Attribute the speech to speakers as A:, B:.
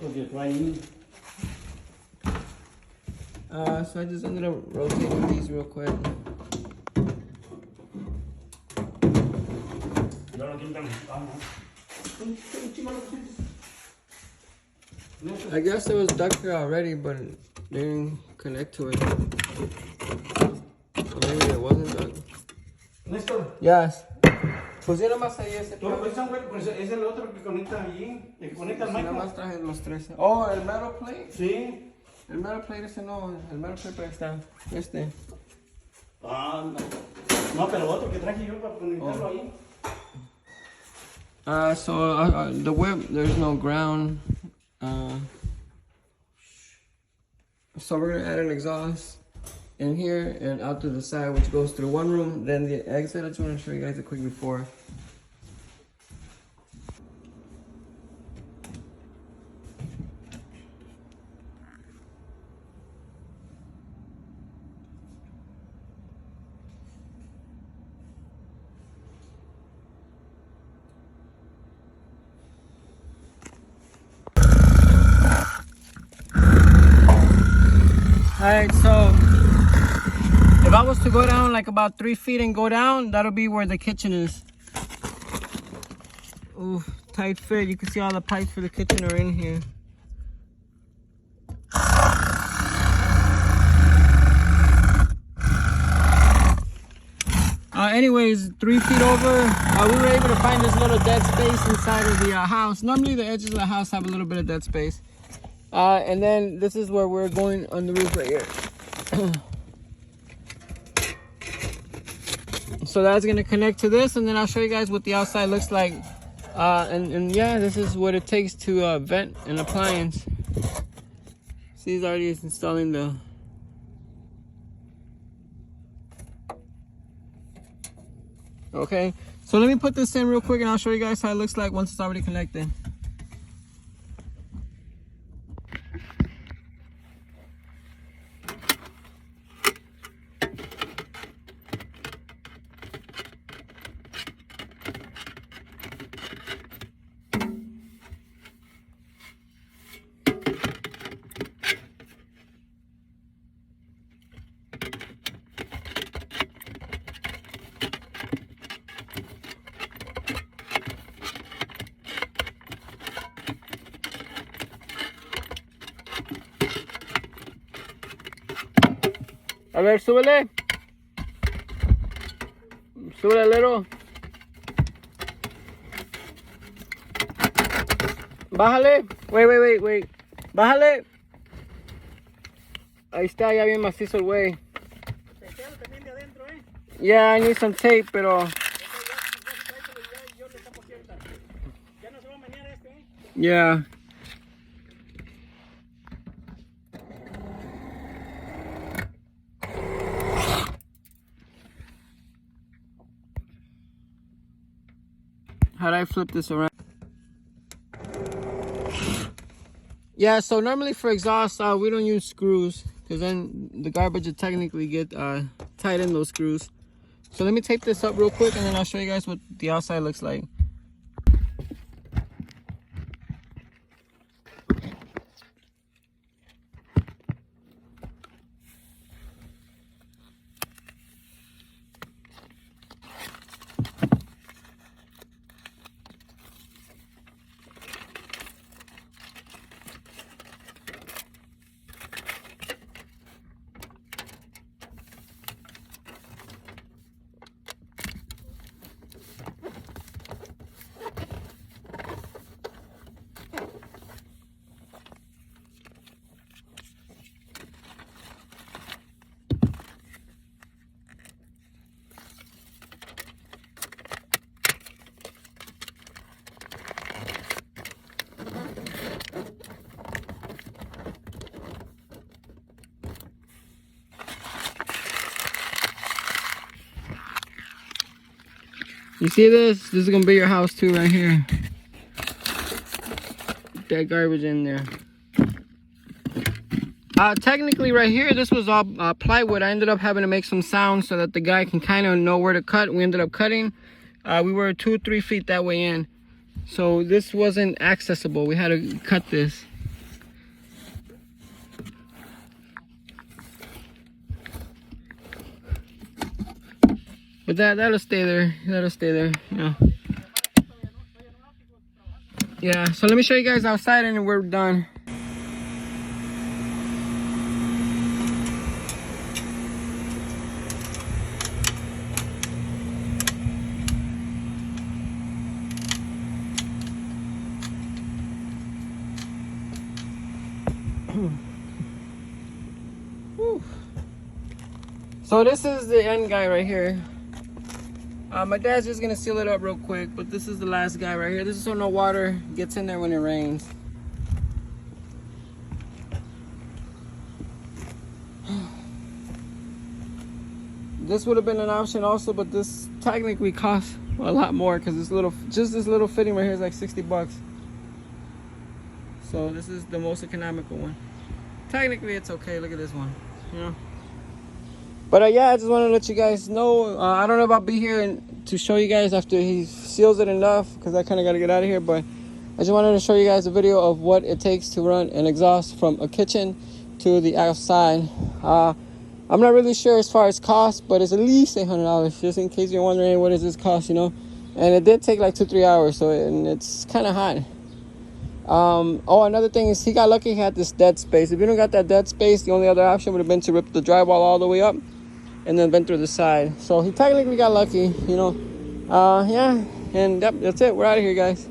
A: So I just ended up rotating these real quick. I guess it was duct here already, but they didn't connect to it. Or maybe it wasn't duct.
B: Néstor.
A: Yes. Pusieron más ahí ese.
B: Pues es el otro que conecta allí, el que conecta al
A: Nada
B: micro.
A: más traje los 13. Oh, el metal plate.
B: Sí.
A: El metal plate ese no, el metal plate ahí está. Este.
B: Ah, no. No, pero otro que traje yo para conectarlo ahí.
A: So the whip, there's no ground. So we're gonna add an exhaust in here and out to the side, which goes through one room, then the exit. I just want to show you guys a quick before. Alright, so if I was to go down like about 3 feet and go down, that'll be where the kitchen is. Ooh, tight fit. You can see all the pipes for the kitchen are in here. Anyways, 3 feet over, we were able to find this little dead space inside of the house. Normally the edges of the house have a little bit of dead space. And then this is where we're going on the roof right here. So that's gonna connect to this, and then I'll show you guys what the outside looks like. And yeah, this is what it takes to vent an appliance. See, he's already installing the. Okay, so let me put this in real quick, and I'll show you guys how it looks like once it's already connected. A ver, súbele. Súbele, little. Bájale. Wait. Bájale. Ahí está, ya bien macizo el güey. Yeah, I need some tape, pero. Yeah. How'd I flip this around? Yeah, so normally for exhaust, we don't use screws, because then the garbage would technically get tight in those screws. So let me tape this up real quick, and then I'll show you guys what the outside looks like. You see this? This is gonna be your house too, right here. That garbage in there. Technically right here, this was all plywood. I ended up having to make some sounds so that the guy can kind of know where to cut. We ended up cutting. We were 2 or 3 feet that way in. So this wasn't accessible. We had to cut this. But that'll stay there. That'll stay there. Yeah. Yeah. So let me show you guys outside, and we're done. So this is the end guy right here. My dad's just gonna seal it up real quick, but this is the last guy right here. This is so no water gets in there when it rains. This would have been an option also, but this technically costs a lot more because this little fitting right here is like 60 bucks. So this is the most economical one. Technically it's okay. Look at this one, you know. But yeah, I just want to let you guys know. I don't know if I'll be here to show you guys after he seals it enough, because I kind of got to get out of here. But I just wanted to show you guys a video of what it takes to run an exhaust from a kitchen to the outside. I'm not really sure as far as cost, but it's at least $800, just in case you're wondering what does this cost, you know. And it did take like 2-3 hours, so it's kind of hot. Oh, another thing is he got lucky he had this dead space. If you don't got that dead space, the only other option would have been to rip the drywall all the way up and then vent through the side. So he technically got lucky, you know. Yeah, and yep, that's it. We're out of here, guys.